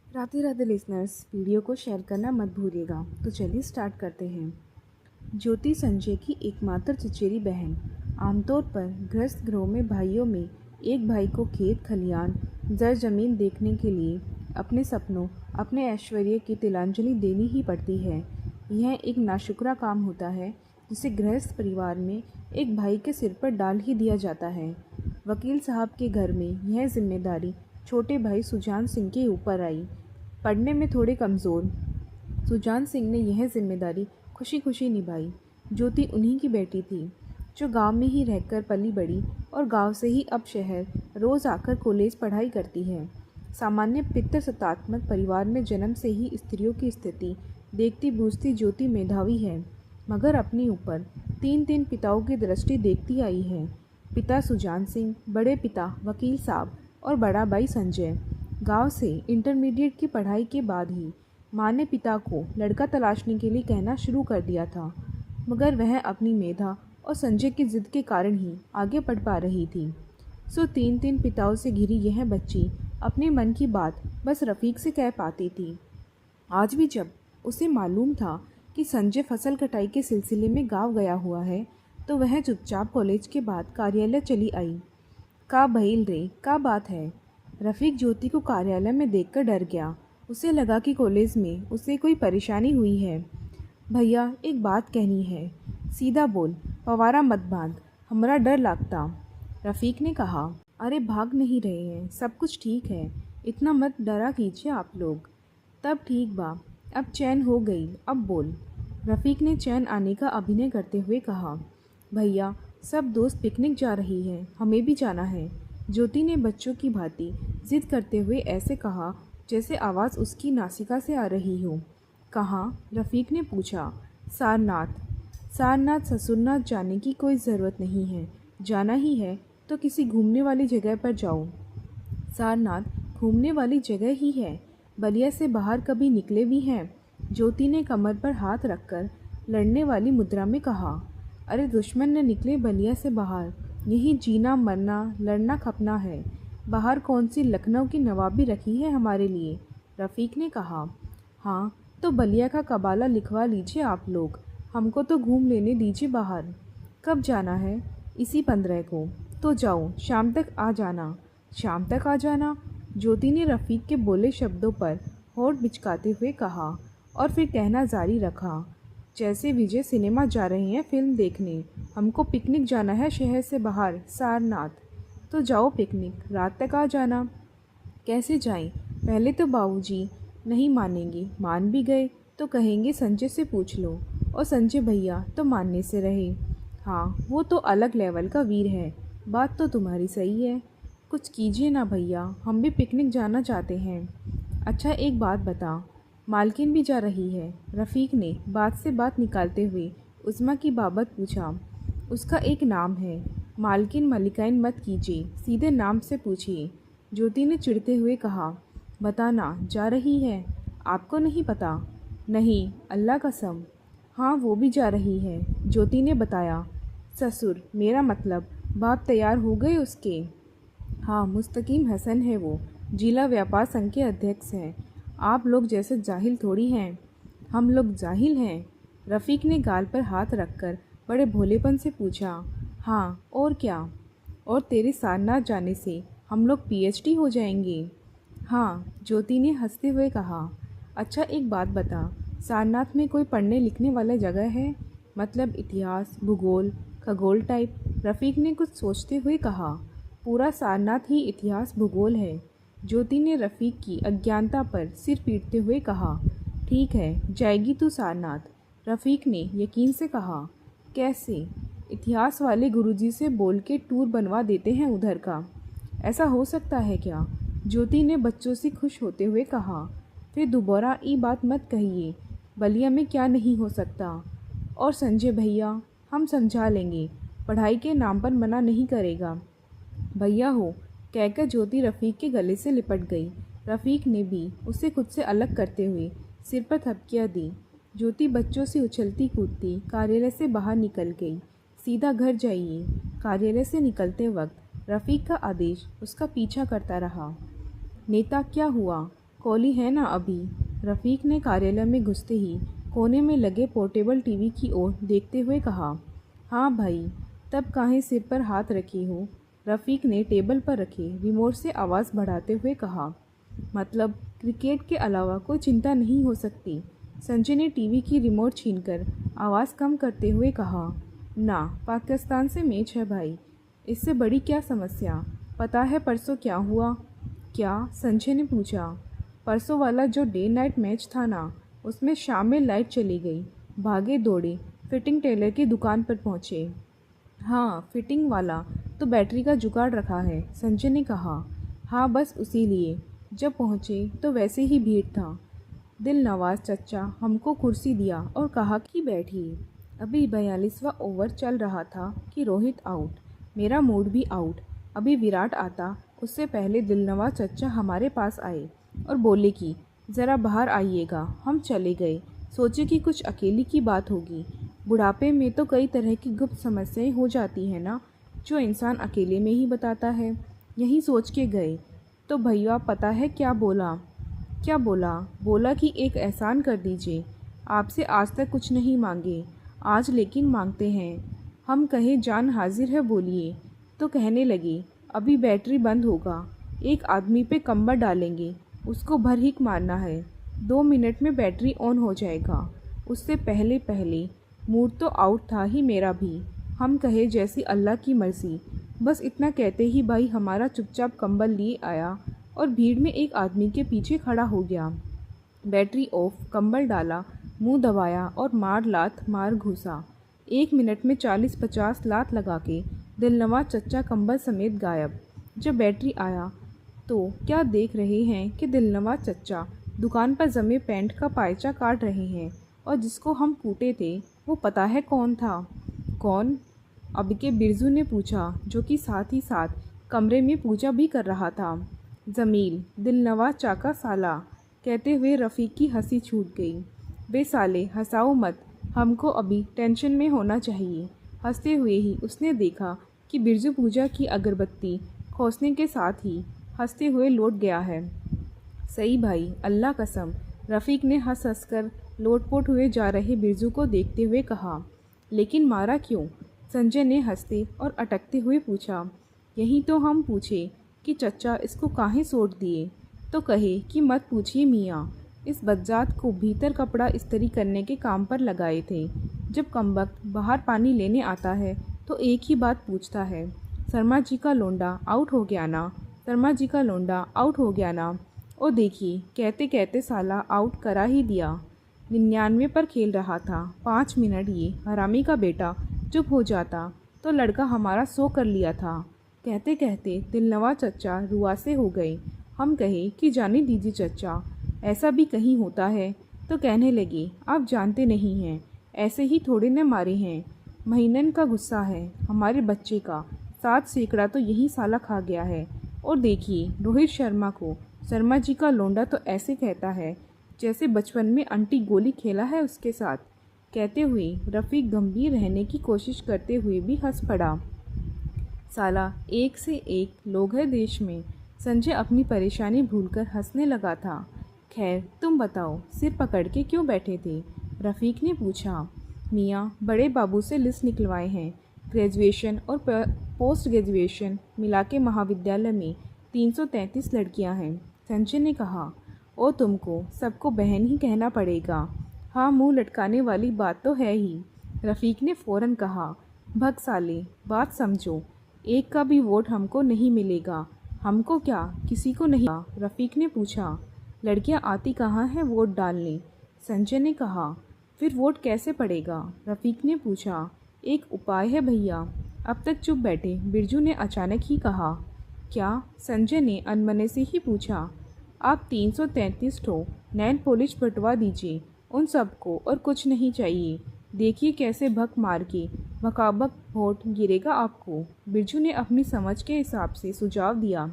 Radhe Radhe listeners, video को share करना मत भूलिएगा। तो चलिए स्टार्ट करते हैं। ज्योति संजय की एकमात्र चचेरी बहन। आमतौर पर गृहस्थ गृहों में भाइयों में एक भाई को खेत खलियान जर जमीन देखने के लिए अपने सपनों अपने ऐश्वर्य की तिलांजलि देनी ही पड़ती है। यह एक नाशुक्रा काम होता है जिसे गृहस्थ परिवार में एक भाई के सिर पर डाल ही दिया जाता है। वकील साहब के घर में यह जिम्मेदारी छोटे भाई सुजान सिंह के ऊपर आई। पढ़ने में थोड़े कमज़ोर सुजान सिंह ने यह जिम्मेदारी खुशी खुशी निभाई। ज्योति उन्हीं की बेटी थी जो गांव में ही रहकर पली बड़ी और गांव से ही अब शहर रोज़ आकर कॉलेज पढ़ाई करती है। सामान्य पितृसत्तात्मक परिवार में जन्म से ही स्त्रियों की स्थिति देखती बूझती ज्योति मेधावी है, मगर अपने ऊपर तीन तीन पिताओं की दृष्टि देखती आई है। पिता सुजान सिंह, बड़े पिता वकील साहब और बड़ा भाई संजय। गांव से इंटरमीडिएट की पढ़ाई के बाद ही माँ ने पिता को लड़का तलाशने के लिए कहना शुरू कर दिया था, मगर वह अपनी मेधा और संजय की जिद के कारण ही आगे बढ़ पा रही थी। सो तीन तीन पिताओं से घिरी यह बच्ची अपने मन की बात बस रफ़ीक से कह पाती थी। आज भी जब उसे मालूम था कि संजय फसल कटाई के सिलसिले में गांव गया हुआ है, तो वह चुपचाप कॉलेज के बाद कार्यालय चली आई। का भइल रे, का बात है? रफ़ीक ज्योति को कार्यालय में देखकर डर गया। उसे लगा कि कॉलेज में उसे कोई परेशानी हुई है। भैया, एक बात कहनी है। सीधा बोल, पवारा मत बांध, हमरा डर लगता। रफ़ीक ने कहा। अरे भाग नहीं रहे हैं, सब कुछ ठीक है, इतना मत डरा कीजिए आप लोग। तब ठीक बा, अब चैन हो गई, अब बोल। रफ़ीक ने चैन आने का अभिनय करते हुए कहा। भैया, सब दोस्त पिकनिक जा रही हैं, हमें भी जाना है। ज्योति ने बच्चों की भांति जिद करते हुए ऐसे कहा जैसे आवाज़ उसकी नासिका से आ रही हो। कहाँ? रफ़ीक ने पूछा। सारनाथ। सारनाथ ससुरनाथ जाने की कोई ज़रूरत नहीं है, जाना ही है तो किसी घूमने वाली जगह पर जाओ। सारनाथ घूमने वाली जगह ही है, बलिया से बाहर कभी निकले भी हैं? ज्योति ने कमर पर हाथ रखकर लड़ने वाली मुद्रा में कहा। अरे दुश्मन न निकले बलिया से बाहर, यही जीना मरना लड़ना खपना है। बाहर कौन सी लखनऊ की नवाबी रखी है हमारे लिए? रफ़ीक ने कहा। हाँ, तो बलिया का कबाला लिखवा लीजिए आप लोग, हमको तो घूम लेने दीजिए बाहर। कब जाना है? इसी 15 को। तो जाओ, शाम तक आ जाना। शाम तक आ जाना? ज्योति ने रफ़ीक के बोले शब्दों पर होठ बिचकाते हुए कहा और फिर कहना जारी रखा। जैसे विजय सिनेमा जा रहे हैं फिल्म देखने, हमको पिकनिक जाना है शहर से बाहर, सारनाथ। तो जाओ पिकनिक, रात तक आ जाना। कैसे जाएं? पहले तो बाबूजी नहीं मानेंगे, मान भी गए तो कहेंगे संजय से पूछ लो, और संजय भैया तो मानने से रहे। हाँ, वो तो अलग लेवल का वीर है। बात तो तुम्हारी सही है, कुछ कीजिए ना भैया, हम भी पिकनिक जाना चाहते हैं। अच्छा एक बात बता, मालकिन भी जा रही है? रफ़ीक ने बात से बात निकालते हुए उस्मा की बाबत पूछा। उसका एक नाम है, मालकिन मलिकाइन मत कीजिए, सीधे नाम से पूछिए। ज्योति ने चिढ़ते हुए कहा। बताना, जा रही है? आपको नहीं पता? नहीं, अल्लाह कसम। हाँ, वो भी जा रही है, ज्योति ने बताया। ससुर, मेरा मतलब बाप तैयार हो गए उसके? हाँ, मुस्तकीम हसन है वो, जिला व्यापार संघ के अध्यक्ष हैं। आप लोग जैसे जाहिल थोड़ी हैं। हम लोग जाहिल हैं? रफ़ीक ने गाल पर हाथ रखकर बड़े भोलेपन से पूछा। हाँ, और क्या? और तेरे सारनाथ जाने से हम लोग पीएचडी हो जाएंगे। हाँ, ज्योति ने हंसते हुए कहा। अच्छा एक बात बता, सारनाथ में कोई पढ़ने लिखने वाला जगह है? मतलब इतिहास, भूगोल, खगोल टाइप? रफ़ीक ने कुछ सोचते हुए कहा। पूरा सारनाथ ही इतिहास भूगोल है। ज्योति ने रफ़ीक की अज्ञानता पर सिर पीटते हुए कहा। ठीक है, जाएगी तू सारनाथ? रफ़ीक ने यकीन से कहा। कैसे? इतिहास वाले गुरुजी से बोल के टूर बनवा देते हैं उधर का। ऐसा हो सकता है क्या? ज्योति ने बच्चों से खुश होते हुए कहा। फिर दोबारा ये बात मत कहिए, बलिया में क्या नहीं हो सकता। और संजय भैया, हम समझा लेंगे, पढ़ाई के नाम पर मना नहीं करेगा। भैया हो, कहकर ज्योति रफ़ीक के गले से लिपट गई। रफ़ीक ने भी उसे खुद से अलग करते हुए सिर पर थपकियाँ दी। ज्योति बच्चों से उछलती कूदती कार्यालय से बाहर निकल गई। सीधा घर जाइए। कार्यालय से निकलते वक्त रफ़ीक का आदेश उसका पीछा करता रहा। नेता, क्या हुआ? कॉली है ना अभी? रफ़ीक ने कार्यालय में घुसते ही कोने में लगे पोर्टेबल टीवी की ओर देखते हुए कहा। हाँ भाई, तब काहे सिर पर हाथ रखे हो? रफ़ीक ने टेबल पर रखे रिमोट से आवाज़ बढ़ाते हुए कहा। मतलब क्रिकेट के अलावा कोई चिंता नहीं हो सकती? संजय ने टीवी की रिमोट छीनकर आवाज़ कम करते हुए कहा। ना, पाकिस्तान से मैच है भाई, इससे बड़ी क्या समस्या? पता है परसों क्या हुआ? क्या? संजय ने पूछा। परसों वाला जो डे नाइट मैच था ना, उसमें शाम में लाइट चली गई। भागे दौड़े फिटिंग टेलर की दुकान पर पहुँचे। हाँ, फिटिंग वाला तो बैटरी का जुगाड़ रखा है, संजय ने कहा। हाँ, बस उसी लिए। जब पहुँचे तो वैसे ही भीड़ था। दिल नवाज चचा हमको कुर्सी दिया और कहा कि बैठिए। अभी 42वां ओवर चल रहा था कि रोहित आउट, मेरा मूड भी आउट। अभी विराट आता उससे पहले दिलनवाज चचा हमारे पास आए और बोले कि ज़रा बाहर आइएगा। हम चले गए। सोचे कि कुछ अकेली की बात होगी। बुढ़ापे में तो कई तरह की गुप्त समस्याएं हो जाती हैं ना, जो इंसान अकेले में ही बताता है। यही सोच के गए तो भैया पता है क्या बोला? क्या बोला? बोला कि एक एहसान कर दीजिए, आपसे आज तक कुछ नहीं मांगे, आज लेकिन मांगते हैं। हम कहे जान हाजिर है बोलिए, तो कहने लगे अभी बैटरी बंद होगा, एक आदमी पे कंबल डालेंगे, उसको भरहिक मारना है, 2 मिनट में बैटरी ऑन हो जाएगा। उससे पहले पहले मूड तो आउट था ही मेरा भी। हम कहे जैसी अल्लाह की मर्ज़ी। बस इतना कहते ही भाई हमारा चुपचाप कंबल लिए आया और भीड़ में एक आदमी के पीछे खड़ा हो गया। बैटरी ऑफ, कंबल डाला, मुंह दबाया और मार लात मार घुसा। 1 मिनट में 40-50 लात लगा के दिलनवाज चचा कंबल समेत गायब। जब बैटरी आया तो क्या देख रहे हैं कि दिलनवाज चचा दुकान पर जमे पैंट का पायचा काट रहे हैं और जिसको हम कूटे थे वो पता है कौन था? कौन? अब के बिरजू ने पूछा, जो कि साथ ही साथ कमरे में पूजा भी कर रहा था। जमील, दिलनवाज चाका साला, कहते हुए रफ़ीक की हंसी छूट गई। वे साले हंसाओ मत, हमको अभी टेंशन में होना चाहिए। हंसते हुए ही उसने देखा कि बिरजू पूजा की अगरबत्ती खोसने के साथ ही हंसते हुए लौट गया है। सही भाई, अल्लाह कसम, रफ़ीक ने हंस हंस कर लोटपोट हुए जा रहे बिरजू को देखते हुए कहा। लेकिन मारा क्यों? संजय ने हंसते और अटकते हुए पूछा। यही तो हम पूछे कि चचा इसको काहे सोट दिए, तो कहे कि मत पूछिए मियाँ, इस बज्जात को भीतर कपड़ा इस्त्री करने के काम पर लगाए थे। जब कमबख्त बाहर पानी लेने आता है तो एक ही बात पूछता है, शर्मा जी का लोंडा आउट हो गया ना, शर्मा जी का लोंडा आउट हो गया ना। और देखिए कहते कहते साला आउट करा ही दिया। 99 पर खेल रहा था, 5 मिनट ये हरामी का बेटा चुप हो जाता तो लड़का हमारा 100 कर लिया था। कहते कहते दिलनवाज चचा रुआसे हो गए। हम कहे कि जाने दीजिए चचा, ऐसा भी कहीं होता है? तो कहने लगे आप जानते नहीं हैं, ऐसे ही थोड़े न मारे हैं, महीनन का गुस्सा है हमारे बच्चे का, 7 सैकड़ा तो यही साला खा गया है। और देखिए रोहित शर्मा को शर्मा जी का लोंडा तो ऐसे कहता है जैसे बचपन में आंटी गोली खेला है उसके साथ। कहते हुए रफ़ीक गंभीर रहने की कोशिश करते हुए भी हंस पड़ा। साला एक से एक लोग हैं देश में। संजय अपनी परेशानी भूलकर हंसने लगा था। खैर तुम बताओ, सिर पकड़ के क्यों बैठे थे? रफ़ीक ने पूछा। मियाँ, बड़े बाबू से लिस्ट निकलवाए हैं, ग्रेजुएशन और पोस्ट ग्रेजुएशन मिला के महाविद्यालय में 333 लड़कियां हैं, संजय ने कहा। और तुमको सबको बहन ही कहना पड़ेगा। हाँ, मुंह लटकाने वाली बात तो है ही, रफ़ीक ने फ़ौरन कहा। भग साले, बात समझो, एक का भी वोट हमको नहीं मिलेगा। हमको क्या, किसी को नहीं? रफ़ीक ने पूछा। लड़कियां आती कहाँ हैं वोट डालने? संजय ने कहा। फिर वोट कैसे पड़ेगा? रफ़ीक ने पूछा। एक उपाय है भैया। अब तक चुप बैठे बिरजू ने अचानक ही कहा। क्या? संजय ने अनमने से ही पूछा। आप 333 ठो नैन पॉलिश बंटवा दीजिए उन सबको, और कुछ नहीं चाहिए। देखिए कैसे भक मार के बकाबक वोट गिरेगा आपको। बिरजू ने अपनी समझ के हिसाब से सुझाव दिया।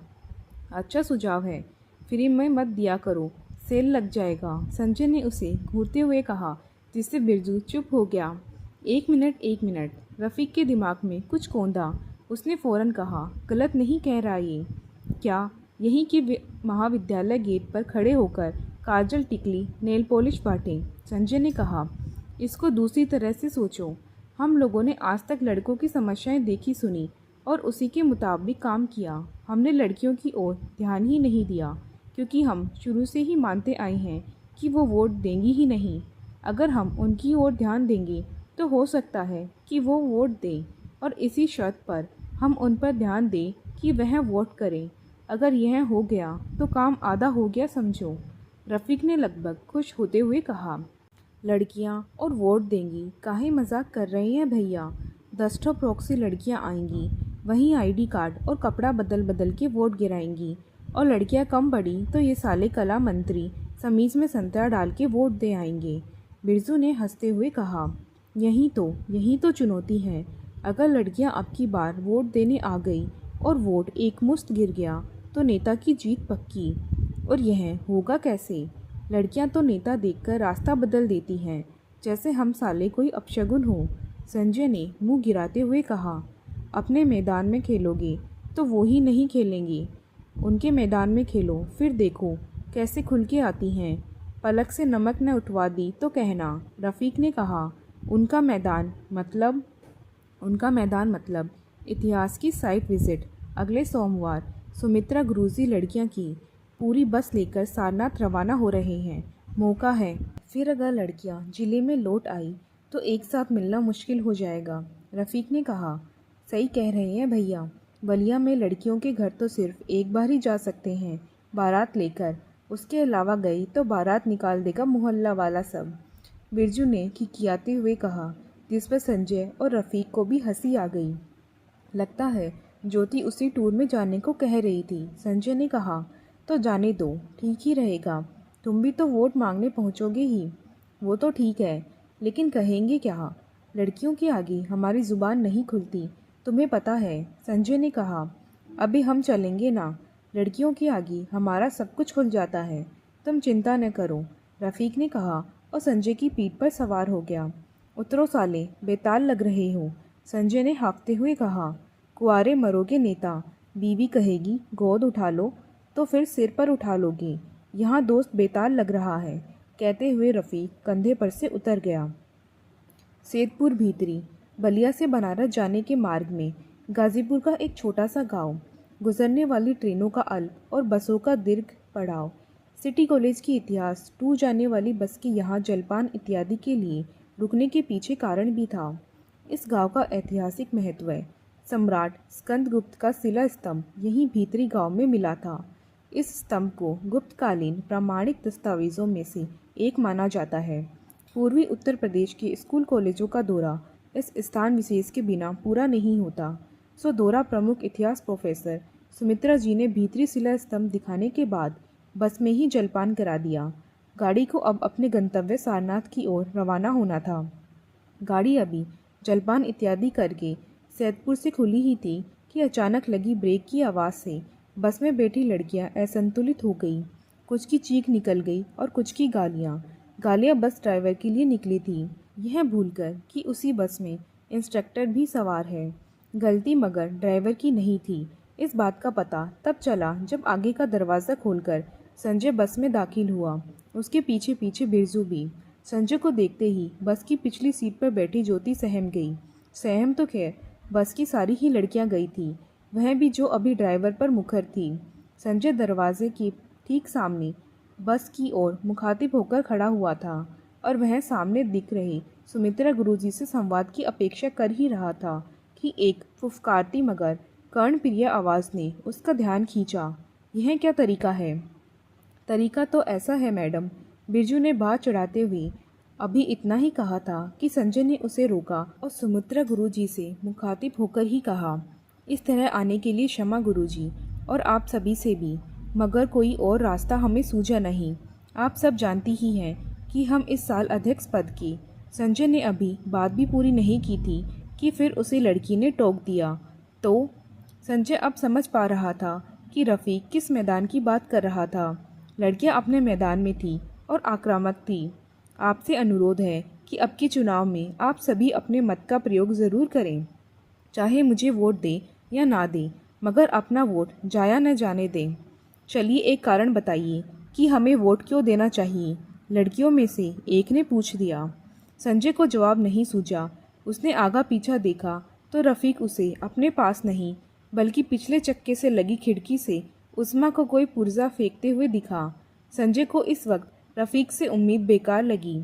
अच्छा सुझाव है, फ्री में मत दिया करो, सेल लग जाएगा, संजय ने उसे घूरते हुए कहा, जिससे बिरजू चुप हो गया। एक मिनट, रफ़ीक के दिमाग में कुछ कौंधा। उसने फ़ौरन कहा, गलत नहीं कह रहा ये। क्या? यहीं के महाविद्यालय गेट पर खड़े होकर काजल, टिकली, नेल पॉलिश बांटे। संजय ने कहा, इसको दूसरी तरह से सोचो। हम लोगों ने आज तक लड़कों की समस्याएं देखी सुनी और उसी के मुताबिक काम किया। हमने लड़कियों की ओर ध्यान ही नहीं दिया, क्योंकि हम शुरू से ही मानते आए हैं कि वो वोट देंगी ही नहीं। अगर हम उनकी ओर ध्यान देंगे तो हो सकता है कि वो वोट दें, और इसी शर्त पर हम उन पर ध्यान दें कि वह वोट करें। अगर यह हो गया तो काम आधा हो गया समझो। रफ़ीक ने लगभग खुश होते हुए कहा, लड़कियां और वोट देंगी, काहे मजाक कर रहे हैं भैया। 10 ठो प्रॉक्सी लड़कियां आएंगी, वहीं आईडी कार्ड और कपड़ा बदल बदल के वोट गिराएंगी, और लड़कियां कम पड़ी तो ये साले कला मंत्री समीज में संतरा डाल के वोट दे आएंगे। बिरजू ने हंसते हुए कहा, यही तो चुनौती है। अगर लड़कियां अब की बार वोट देने आ गई और वोट एक मुश्त गिर गया तो नेता की जीत पक्की। और यह होगा कैसे? लड़कियां तो नेता देखकर रास्ता बदल देती हैं, जैसे हम साले कोई अपशगुन हो। संजय ने मुंह गिराते हुए कहा, अपने मैदान में खेलोगे तो वो ही नहीं खेलेंगे। उनके मैदान में खेलो, फिर देखो कैसे खुल के आती हैं। पलक से नमक न उठवा दी तो कहना। रफ़ीक ने कहा, उनका मैदान मतलब इतिहास की साइट विजिट। अगले सोमवार सुमित्रा गुरुजी लड़कियां की पूरी बस लेकर सारनाथ रवाना हो रहे हैं। मौका है, फिर अगर लड़कियां जिले में लौट आई तो एक साथ मिलना मुश्किल हो जाएगा। रफ़ीक ने कहा, सही कह रहे हैं भैया। बलिया में लड़कियों के घर तो सिर्फ एक बार ही जा सकते हैं, बारात लेकर। उसके अलावा गई तो बारात निकाल देगा मोहल्ला वाला सब। बिरजू ने खिखियाते हुए कहा, जिस पर संजय और रफ़ीक को भी हंसी आ गई। लगता है ज्योति उसी टूर में जाने को कह रही थी। संजय ने कहा, तो जाने दो, ठीक ही रहेगा। तुम भी तो वोट मांगने पहुंचोगे ही। वो तो ठीक है, लेकिन कहेंगे क्या? लड़कियों के आगे हमारी ज़ुबान नहीं खुलती, तुम्हें पता है। संजय ने कहा, अभी हम चलेंगे ना, लड़कियों के आगे हमारा सब कुछ खुल जाता है, तुम चिंता न करो। रफ़ीक ने कहा और संजय की पीठ पर सवार हो गया। उतरो साले, बेताल लग रहे हो। संजय ने हाँफते हुए कहा, कुआरे मरोगे नेता, बीवी कहेगी गोद उठा लो तो फिर सिर पर उठा लोगे। यहाँ दोस्त बेताल लग रहा है। कहते हुए रफ़ीक कंधे पर से उतर गया। सैदपुर भीतरी, बलिया से बनारस जाने के मार्ग में गाजीपुर का एक छोटा सा गांव। गुजरने वाली ट्रेनों का अल्प और बसों का दीर्घ पड़ाव। सिटी कॉलेज की इतिहास टूर जाने वाली बस के यहाँ जलपान इत्यादि के लिए रुकने के पीछे कारण भी था। इस गांव का ऐतिहासिक महत्व है। सम्राट स्कंदगुप्त का शिला स्तंभ यहीं भीतरी गांव में मिला था। इस स्तंभ को गुप्तकालीन प्रामाणिक दस्तावेजों में से एक माना जाता है। पूर्वी उत्तर प्रदेश के स्कूल कॉलेजों का दौरा इस स्थान विशेष के बिना पूरा नहीं होता। सो दौरा प्रमुख इतिहास प्रोफेसर सुमित्रा जी ने भीतरी शिला स्तंभ दिखाने के बाद बस में ही जलपान करा दिया। गाड़ी को अब अपने गंतव्य सारनाथ की ओर रवाना होना था। गाड़ी अभी जलपान इत्यादि करके सैदपुर से खुली ही थी कि अचानक लगी ब्रेक की आवाज़ से बस में बैठी लड़कियां असंतुलित हो गई। कुछ की चीख निकल गई और कुछ की गालियां बस ड्राइवर के लिए निकली थी, यह भूलकर कि उसी बस में इंस्ट्रक्टर भी सवार है। गलती मगर ड्राइवर की नहीं थी। इस बात का पता तब चला जब आगे का दरवाज़ा खोलकर संजय बस में दाखिल हुआ। उसके पीछे पीछे बिरजू भी। संजय को देखते ही बस की पिछली सीट पर बैठी ज्योति सहम गई। सहम तो खैर बस की सारी ही लड़कियां गई थी, वह भी जो अभी ड्राइवर पर मुखर थी। संजय दरवाजे के ठीक सामने बस की ओर मुखातिब होकर खड़ा हुआ था और वह सामने दिख रहे सुमित्रा गुरुजी से संवाद की अपेक्षा कर ही रहा था कि एक फुफकारती मगर कर्णप्रिय आवाज़ ने उसका ध्यान खींचा। यह क्या तरीका है? तरीका तो ऐसा है मैडम, बिरजू ने बात चढ़ाते हुए अभी इतना ही कहा था कि संजय ने उसे रोका और सुमित्रा गुरुजी से मुखातिब होकर ही कहा, इस तरह आने के लिए क्षमा गुरुजी, और आप सभी से भी, मगर कोई और रास्ता हमें सूझा नहीं। आप सब जानती ही हैं कि हम इस साल अध्यक्ष पद की। संजय ने अभी बात भी पूरी नहीं की थी कि फिर उसे लड़की ने टोक दिया। तो संजय अब समझ पा रहा था कि रफ़ीक किस मैदान की बात कर रहा था। लड़कियां अपने मैदान में थी और आक्रामक थी। आपसे अनुरोध है कि अब के चुनाव में आप सभी अपने मत का प्रयोग ज़रूर करें। चाहे मुझे वोट दें या ना दें, मगर अपना वोट जाया न जाने दें। चलिए एक कारण बताइए कि हमें वोट क्यों देना चाहिए, लड़कियों में से एक ने पूछ दिया। संजय को जवाब नहीं सूझा। उसने आगा पीछा देखा तो रफ़ीक उसे अपने पास नहीं बल्कि पिछले चक्के से लगी खिड़की से उस्मा को कोई पुर्जा फेंकते हुए दिखा। संजय को इस वक्त रफ़ीक से उम्मीद बेकार लगी।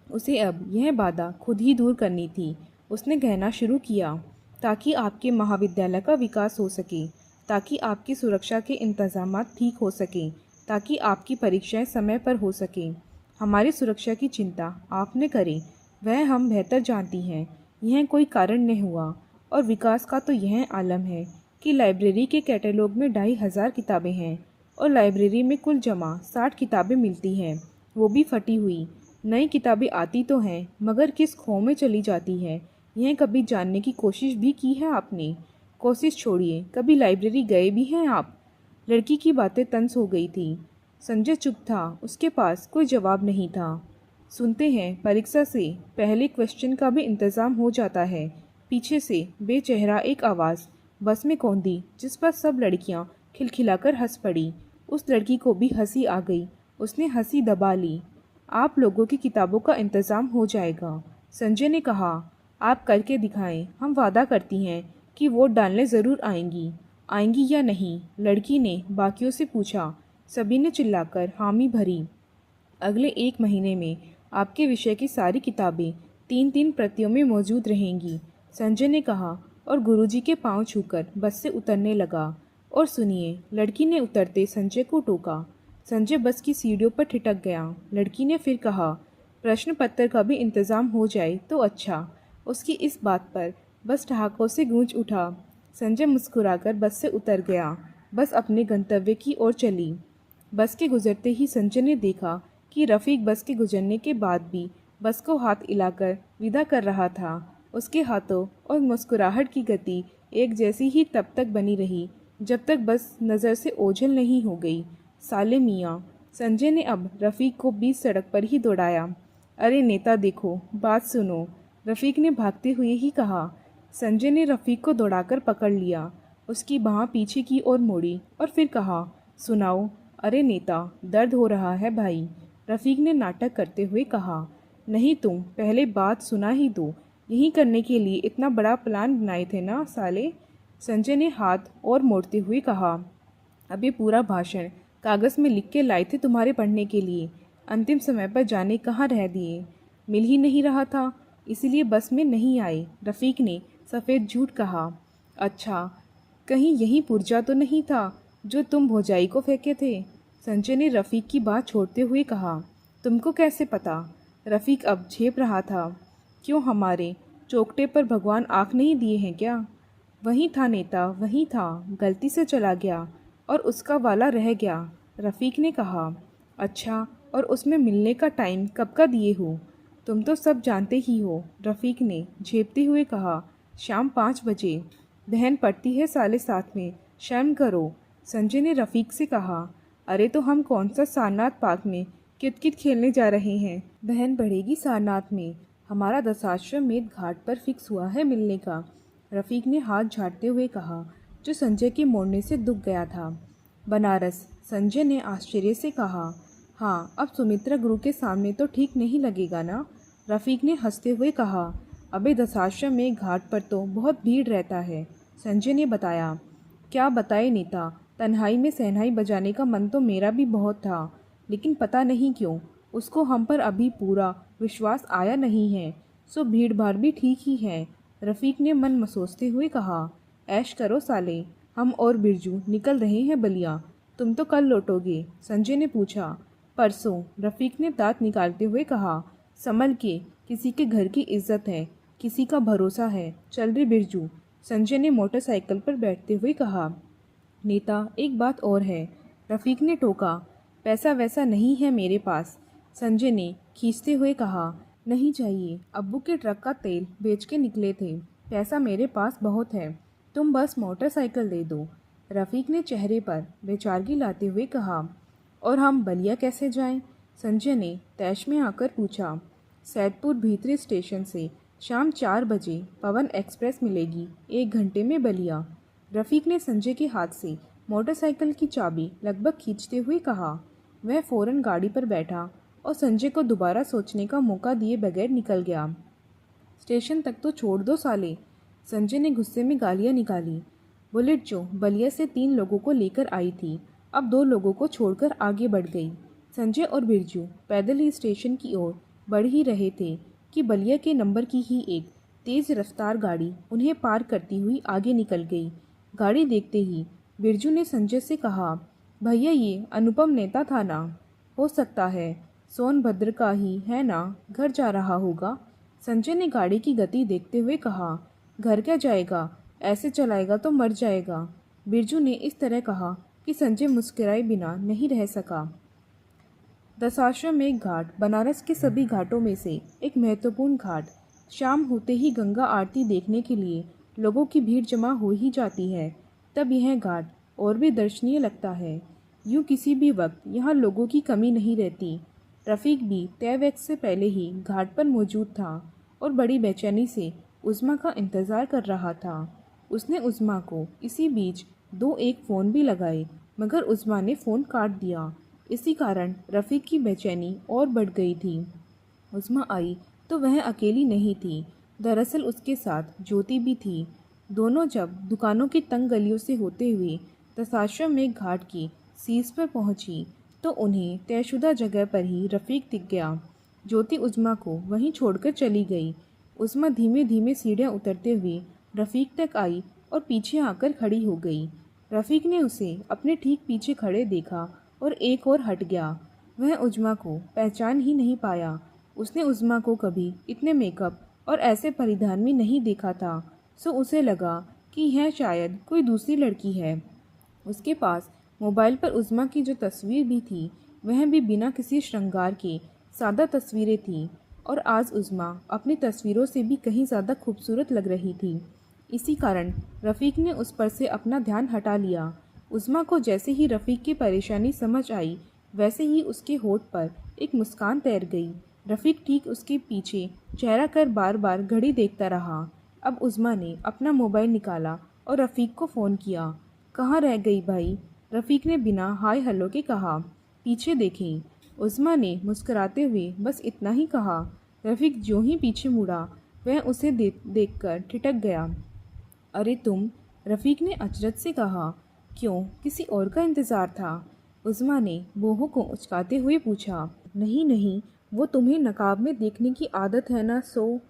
उसे अब यह बाधा खुद ही दूर करनी थी। उसने कहना शुरू किया, ताकि आपके महाविद्यालय का विकास हो सके, ताकि आपकी सुरक्षा के इंतजामात ठीक हो सकें, ताकि आपकी परीक्षाएं समय पर हो सकें। हमारी सुरक्षा की चिंता आपने करें, वह हम बेहतर जानती हैं। यह कोई कारण नहीं हुआ। और विकास का तो यह आलम है कि लाइब्रेरी के कैटलॉग में 2500 किताबें हैं और लाइब्रेरी में कुल जमा 60 किताबें मिलती हैं, वो भी फटी हुई। नई किताबें आती तो हैं मगर किस खो में चली जाती हैं, यह कभी जानने की कोशिश भी की है आपने? कोशिश छोड़िए, कभी लाइब्रेरी गए भी हैं आप? लड़की की बातें तंज हो गई थी। संजय चुप था, उसके पास कोई जवाब नहीं था। सुनते हैं, परीक्षा से पहले क्वेश्चन का भी इंतज़ाम हो जाता है। पीछे से बेचेहरा एक आवाज़ बस में कौंधी, जिस पर सब लड़कियां खिलखिलाकर हंस पड़ी। उस लड़की को भी हंसी आ गई। उसने हंसी दबा ली। आप लोगों की किताबों का इंतज़ाम हो जाएगा, संजय ने कहा। आप करके दिखाएं, हम वादा करती हैं कि वोट डालने ज़रूर आएंगी। आएंगी या नहीं? लड़की ने बाकियों से पूछा। सभी ने चिल्लाकर हामी भरी। अगले 1 महीने में आपके विषय की सारी किताबें 3-3 प्रतियों में मौजूद रहेंगी, संजय ने कहा और गुरुजी के पांव छूकर बस से उतरने लगा। और सुनिए, लड़की ने उतरते संजय को टोका। संजय बस की सीढ़ियों पर ठिठक गया। लड़की ने फिर कहा, प्रश्न पत्र का भी इंतज़ाम हो जाए तो अच्छा। उसकी इस बात पर बस ठहाकों से गूंज उठा। संजय मुस्कुराकर बस से उतर गया। बस अपने गंतव्य की ओर चली। बस के गुजरते ही संजय ने देखा कि रफ़ीक बस के गुजरने के बाद भी बस को हाथ हिलाकर विदा कर रहा था। उसके हाथों और मुस्कुराहट की गति एक जैसी ही तब तक बनी रही जब तक बस नज़र से ओझल नहीं हो गई। साले मियाँ, संजय ने अब रफ़ीक को बीच सड़क पर ही दौड़ाया। अरे नेता देखो, बात सुनो, रफ़ीक ने भागते हुए ही कहा। संजय ने रफ़ीक को दौड़ाकर पकड़ लिया, उसकी बाँह पीछे की ओर मोड़ी और फिर कहा, सुनाओ। अरे नेता, दर्द हो रहा है भाई, रफ़ीक ने नाटक करते हुए कहा। नहीं, तुम पहले बात सुना ही दो। यही करने के लिए इतना बड़ा प्लान बनाए थे ना साले, संजय ने हाथ और मोड़ते हुए कहा। अब ये पूरा भाषण कागज़ में लिख के लाए थे तुम्हारे पढ़ने के लिए। अंतिम समय पर जाने कहाँ रह दिए? मिल ही नहीं रहा था, इसीलिए बस में नहीं आए, रफ़ीक ने सफ़ेद झूठ कहा। अच्छा, कहीं यही पुर्जा तो नहीं था जो तुम भौजाई को फेंके थे? संजय ने रफ़ीक की बात छोड़ते हुए कहा। तुमको कैसे पता? रफ़ीक अब झेप रहा था। क्यों, हमारे चौकटे पर भगवान आँख नहीं दिए हैं क्या? वहीं था नेता, वहीं था, गलती से चला गया और उसका वाला रह गया, रफ़ीक ने कहा। अच्छा, और उसमें मिलने का टाइम कब का दिए हो? तुम तो सब जानते ही हो, रफ़ीक ने झेपते हुए कहा। शाम 5 बजे। बहन पढ़ती है 7:30 में, शर्म करो, संजय ने रफ़ीक से कहा। अरे तो हम कौन सा सारनाथ पार्क में कित-कित खेलने जा रहे हैं? बहन पढ़ेगी सारनाथ में। हमारा दशाश्वमेध घाट पर फिक्स हुआ है मिलने का, रफ़ीक ने हाथ झाड़ते हुए कहा, जो संजय के मोड़ने से दुख गया था। बनारस, संजय ने आश्चर्य से कहा। हाँ, अब सुमित्रा गुरु के सामने तो ठीक नहीं लगेगा ना, रफ़ीक ने हंसते हुए कहा। अबे दशाश्वमेध घाट पर तो बहुत भीड़ रहता है, संजय ने बताया। क्या बताए नेता, तन्हाई में शहनाई बजाने का मन तो मेरा भी बहुत था, लेकिन पता नहीं क्यों उसको हम पर अभी पूरा विश्वास आया नहीं है। सो भीड़ भाड़ भी ठीक ही है, रफ़ीक ने मन मसोसते हुए कहा। ऐश करो साले, हम और बिरजू निकल रहे हैं बलिया। तुम तो कल लौटोगे, संजय ने पूछा। परसों, रफ़ीक ने दांत निकालते हुए कहा। संभल के, किसी के घर की इज्जत है, किसी का भरोसा है। चल रे बिरजू, संजय ने मोटरसाइकिल पर बैठते हुए कहा। नेता, एक बात और है, रफ़ीक ने टोका। पैसा वैसा नहीं है मेरे पास, संजय ने खींचते हुए कहा। नहीं चाहिए, अब्बू के ट्रक का तेल बेच के निकले थे, पैसा मेरे पास बहुत है, तुम बस मोटरसाइकिल दे दो, रफ़ीक ने चेहरे पर बेचारगी लाते हुए कहा। और हम बलिया कैसे जाएं? संजय ने तैश में आकर पूछा। सैदपुर भीतरी स्टेशन से शाम 4 बजे पवन एक्सप्रेस मिलेगी, 1 घंटे में बलिया, रफ़ीक ने संजय के हाथ से मोटरसाइकिल की चाबी लगभग खींचते हुए कहा। वह फौरन गाड़ी पर बैठा और संजय को दोबारा सोचने का मौका दिए बगैर निकल गया। स्टेशन तक तो छोड़ दो साले, संजय ने गुस्से में गालियां निकाली। बुलेट जो बलिया से 3 लोगों को लेकर आई थी, अब 2 लोगों को छोड़कर आगे बढ़ गई। संजय और बिरजू पैदल ही स्टेशन की ओर बढ़ ही रहे थे कि बलिया के नंबर की ही एक तेज रफ्तार गाड़ी उन्हें पार करती हुई आगे निकल गई। गाड़ी देखते ही बिरजू ने संजय से कहा, भैया ये अनुपम नेता था ना? हो सकता है सोनभद्र का ही है ना, घर जा रहा होगा। संजय ने गाड़ी की गति देखते हुए कहा। घर क्या जाएगा, ऐसे चलाएगा तो मर जाएगा। बिरजू ने इस तरह कहा कि संजय मुस्कुराए बिना नहीं रह सका। दशाश्वमेध घाट बनारस के सभी घाटों में से एक महत्वपूर्ण घाट। शाम होते ही गंगा आरती देखने के लिए लोगों की भीड़ जमा हो ही जाती है। तब यह घाट और भी दर्शनीय लगता है। यूँ किसी भी वक्त यहाँ लोगों की कमी नहीं रहती। रफ़ीक भी तय वक्त से पहले ही घाट पर मौजूद था और बड़ी बेचैनी से उज़्मा का इंतज़ार कर रहा था। उसने उज़्मा को इसी बीच 2-1 फ़ोन भी लगाए, मगर उज़्मा ने फ़ोन काट दिया। इसी कारण रफ़ीक की बेचैनी और बढ़ गई थी। उज़्मा आई तो वह अकेली नहीं थी, दरअसल उसके साथ ज्योति भी थी। दोनों जब दुकानों की तंग गलियों से होते हुए दशाश्वमेध घाट की सीस पर पहुंची तो उन्हें तयशुदा जगह पर ही रफ़ीक दिख गया। ज्योति उज़्मा को वहीं छोड़कर चली गई। उज़्मा धीमे धीमे सीढ़ियाँ उतरते हुए रफ़ीक तक आई और पीछे आकर खड़ी हो गई। रफ़ीक ने उसे अपने ठीक पीछे खड़े देखा और एक और हट गया। वह उज़्मा को पहचान ही नहीं पाया। उसने उज़्मा को कभी इतने मेकअप और ऐसे परिधान में नहीं देखा था, सो उसे लगा कि यह शायद कोई दूसरी लड़की है। उसके पास मोबाइल पर उज़्मा की जो तस्वीर भी थी, वह भी बिना किसी श्रृंगार के सादा तस्वीरें थीं और आज उज़्मा अपनी तस्वीरों से भी कहीं ज़्यादा खूबसूरत लग रही थी। इसी कारण रफ़ीक ने उस पर से अपना ध्यान हटा लिया। उज़्मा को जैसे ही रफ़ीक की परेशानी समझ आई, वैसे ही उसके होठ पर एक मुस्कान तैर गई। रफ़ीक ठीक उसके पीछे चेहरा कर बार बार घड़ी देखता रहा। अब उज़्मा ने अपना मोबाइल निकाला और रफ़ीक को फ़ोन किया। कहाँ रह गई भाई? रफ़ीक ने बिना हाय हेलो के कहा। पीछे देखें। उज़्मा ने मुस्कुराते हुए बस इतना ही कहा। रफ़ीक ज्यों ही पीछे मुड़ा, वह उसे देखकर ठिठक गया। अरे तुम? रफ़ीक ने अचरज से कहा। क्यों, किसी और का इंतज़ार था? उज़्मा ने बाहों को उचकाते हुए पूछा। नहीं नहीं, वो तुम्हें नकाब में देखने की आदत है ना, सो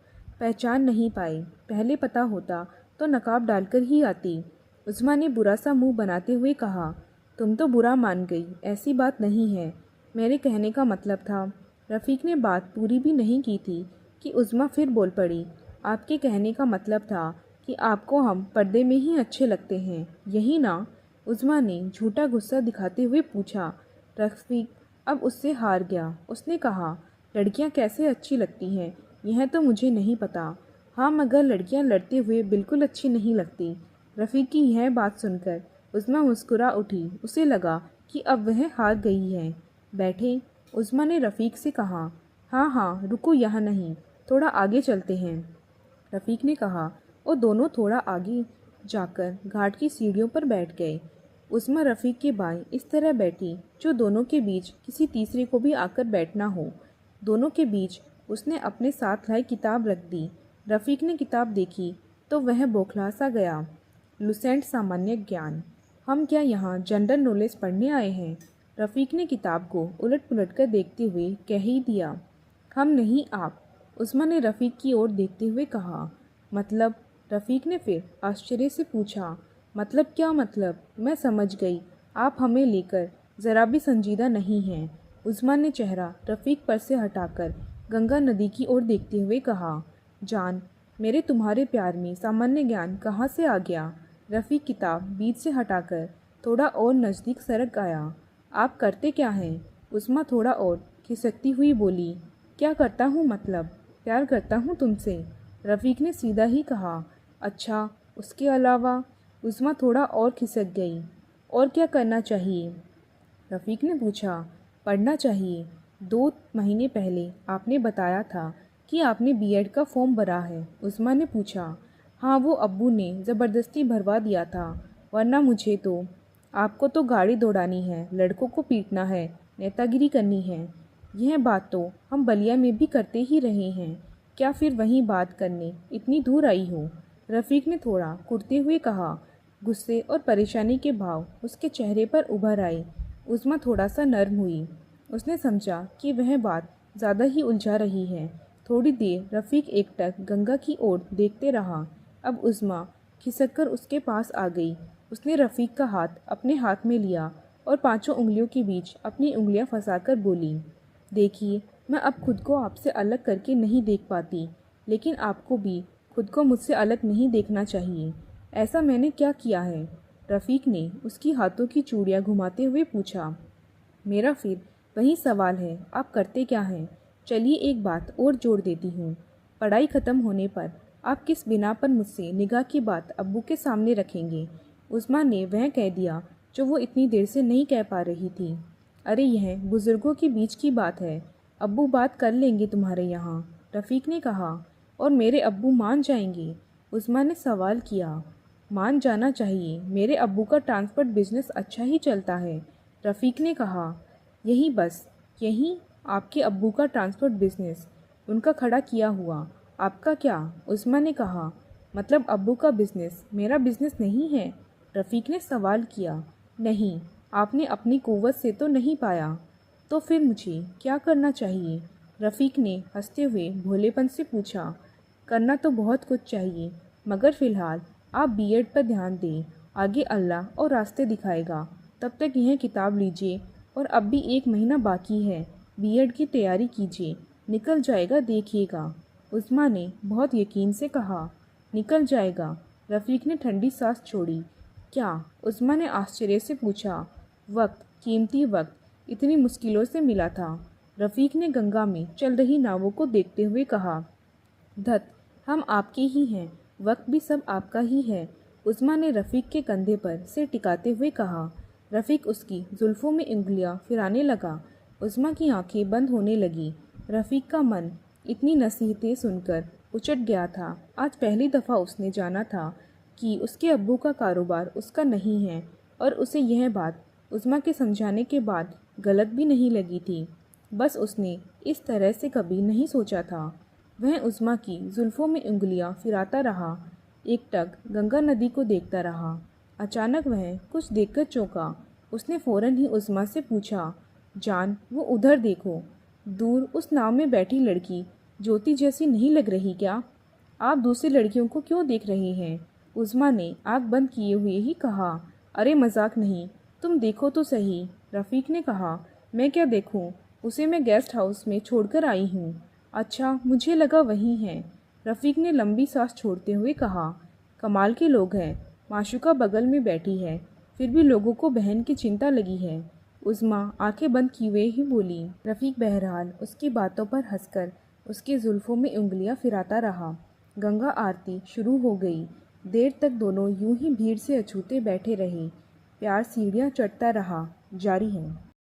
पहचान नहीं पाए। पहले पता होता तो नकाब डालकर ही आती। उज़्मा ने बुरा सा मुंह बनाते हुए कहा। तुम तो बुरा मान गई, ऐसी बात नहीं है। मेरे कहने का मतलब था। रफ़ीक ने बात पूरी भी नहीं की थी कि उज़्मा फिर बोल पड़ी। आपके कहने का मतलब था कि आपको हम पर्दे में ही अच्छे लगते हैं, यही ना? उज़्मा ने झूठा गुस्सा दिखाते हुए पूछा। रफ़ीक अब उससे हार गया। उसने कहा, लड़कियां कैसे अच्छी लगती हैं यह तो मुझे नहीं पता। हाँ, मगर लड़कियां लड़ते हुए बिल्कुल अच्छी नहीं लगती। रफ़ीक की यह बात सुनकर उज़्मा मुस्कुरा उठी। उसे लगा कि अब वह हार गई है। बैठे, उज़्मा ने रफ़ीक से कहा। हाँ हाँ, रुको यहाँ नहीं, थोड़ा आगे चलते हैं, रफ़ीक ने कहा और दोनों थोड़ा आगे जाकर घाट की सीढ़ियों पर बैठ गए। उज़्मा रफ़ीक के बाएं इस तरह बैठी जो दोनों के बीच किसी तीसरे को भी आकर बैठना हो। दोनों के बीच उसने अपने साथ लाई किताब रख दी। रफ़ीक ने किताब देखी तो वह बौखला सा गया। लुसेंट सामान्य ज्ञान। हम क्या यहाँ जनरल नॉलेज पढ़ने आए हैं? रफ़ीक ने किताब को उलट पुलट कर देखते हुए कह ही दिया। हम नहीं, आप। उज़्मा ने रफ़ीक की ओर देखते हुए कहा। मतलब? रफ़ीक ने फिर आश्चर्य से पूछा। मतलब क्या मतलब? मैं समझ गई, आप हमें लेकर ज़रा भी संजीदा नहीं हैं। उज़्मा ने चेहरा रफ़ीक पर से हटाकर गंगा नदी की ओर देखते हुए कहा। जान, मेरे तुम्हारे प्यार में सामान्य ज्ञान कहाँ से आ गया? रफ़ीक किताब बीच से हटाकर थोड़ा और नज़दीक सरक आया। आप करते क्या हैं? उज़्मा थोड़ा और खिसकती हुई बोली। क्या करता हूँ मतलब? प्यार करता हूँ तुमसे, रफ़ीक ने सीधा ही कहा। अच्छा, उसके अलावा? उज़्मा थोड़ा और खिसक गई। और क्या करना चाहिए? रफ़ीक ने पूछा। पढ़ना चाहिए। 2 महीने पहले आपने बताया था कि आपने बीएड का फॉर्म भरा है, उज़्मा ने पूछा। हाँ, वो अब्बू ने ज़बरदस्ती भरवा दिया था, वरना मुझे तो। आपको तो गाड़ी दौड़ानी है, लड़कों को पीटना है, नेतागिरी करनी है। यह बात तो हम बलिया में भी करते ही रहे हैं, क्या फिर वहीं बात करने इतनी दूर आई हो? रफ़ीक ने थोड़ा कुढ़ते हुए कहा। गुस्से और परेशानी के भाव उसके चेहरे पर उभर आए। उज़्मा थोड़ा सा नर्म हुई। उसने समझा कि वह बात ज़्यादा ही उलझा रही है। थोड़ी देर रफ़ीक एकटक गंगा की ओर देखते रहा। अब उज़्मा खिसक कर उसके पास आ गई। उसने रफ़ीक का हाथ अपने हाथ में लिया और पांचों उंगलियों के बीच अपनी उंगलियां फंसाकर बोली, देखिए, मैं अब खुद को आपसे अलग करके नहीं देख पाती, लेकिन आपको भी खुद को मुझसे अलग नहीं देखना चाहिए। ऐसा मैंने क्या किया है? रफ़ीक ने उसकी हाथों की चूड़ियाँ घुमाते हुए पूछा। मेरा फिर वही सवाल है, आप करते क्या हैं? चलिए एक बात और जोड़ देती हूँ। पढ़ाई ख़त्म होने पर आप किस बिना पर मुझसे निगाह की बात अब्बू के सामने रखेंगे? उस्मा ने वह कह दिया जो वो इतनी देर से नहीं कह पा रही थी। अरे यह बुज़ुर्गों के बीच की बात है, अब्बू बात कर लेंगे तुम्हारे यहाँ, रफ़ीक ने कहा। और मेरे अब्बू मान जाएंगे? उस्मा ने सवाल किया। मान जाना चाहिए, मेरे अब्बू का ट्रांसपोर्ट बिजनेस अच्छा ही चलता है, रफ़ीक ने कहा। यही बस, यही आपके अब्बू का ट्रांसपोर्ट बिजनेस, उनका खड़ा किया हुआ, आपका क्या? उस्मा ने कहा। मतलब अब्बू का बिजनेस मेरा बिजनेस नहीं है? रफ़ीक ने सवाल किया। नहीं, आपने अपनी कुव्वत से तो नहीं पाया। तो फिर मुझे क्या करना चाहिए? रफ़ीक ने हंसते हुए भोलेपन से पूछा। करना तो बहुत कुछ चाहिए, मगर फ़िलहाल आप बीएड पर ध्यान दें, आगे अल्लाह और रास्ते दिखाएगा। तब तक यह किताब लीजिए और अब भी 1 महीना बाकी है, बीएड की तैयारी कीजिए, निकल जाएगा देखिएगा। उस्मा ने बहुत यकीन से कहा। निकल जाएगा? रफ़ीक ने ठंडी सांस छोड़ी। क्या? उस्मा ने आश्चर्य से पूछा। वक्त, कीमती वक्त, इतनी मुश्किलों से मिला था। रफ़ीक ने गंगा में चल रही नावों को देखते हुए कहा। धत, हम आपके ही हैं, वक्त भी सब आपका ही है, उस्मा ने रफ़ीक के कंधे पर सिर टिकाते हुए कहा। रफ़ीक उसकी जुल्फ़ों में उंगलियां फिराने लगा। उस्मा की आंखें बंद होने लगी। रफ़ीक का मन इतनी नसीहतें सुनकर उचट गया था। आज पहली दफ़ा उसने जाना था कि उसके अब्बू का कारोबार उसका नहीं है, और उसे यह बात उस्मा के समझाने के बाद गलत भी नहीं लगी थी। बस उसने इस तरह से कभी नहीं सोचा था। वह उस्मा की जुल्फ़ों में उंगलियां फिराता रहा, एकटक गंगा नदी को देखता रहा। अचानक वह कुछ देखकर चौंका। उसने फ़ौरन ही उस्मा से पूछा, जान, वो उधर देखो, दूर उस नाव में बैठी लड़की ज्योति जैसी नहीं लग रही क्या? आप दूसरी लड़कियों को क्यों देख रहे हैं? उस्मा ने आँख बंद किए हुए ही कहा। अरे मजाक नहीं, तुम देखो तो सही, रफ़ीक ने कहा। मैं क्या देखूं? उसे मैं गेस्ट हाउस में छोड़कर आई हूँ। अच्छा, मुझे लगा वही है, रफ़ीक ने लंबी सांस छोड़ते हुए कहा। कमाल के लोग हैं, माशूका बगल में बैठी है, फिर भी लोगों को बहन की चिंता लगी है। उस्मा आंखें बंद किए हुए ही बोली। रफ़ीक बहरहाल उसकी बातों पर हंसकर उसकी जुल्फ़ों में उंगलियां फिराता रहा। गंगा आरती शुरू हो गई। देर तक दोनों यूं ही भीड़ से अछूते बैठे रहे। प्यार सीढ़ियां चढ़ता रहा, जारी है।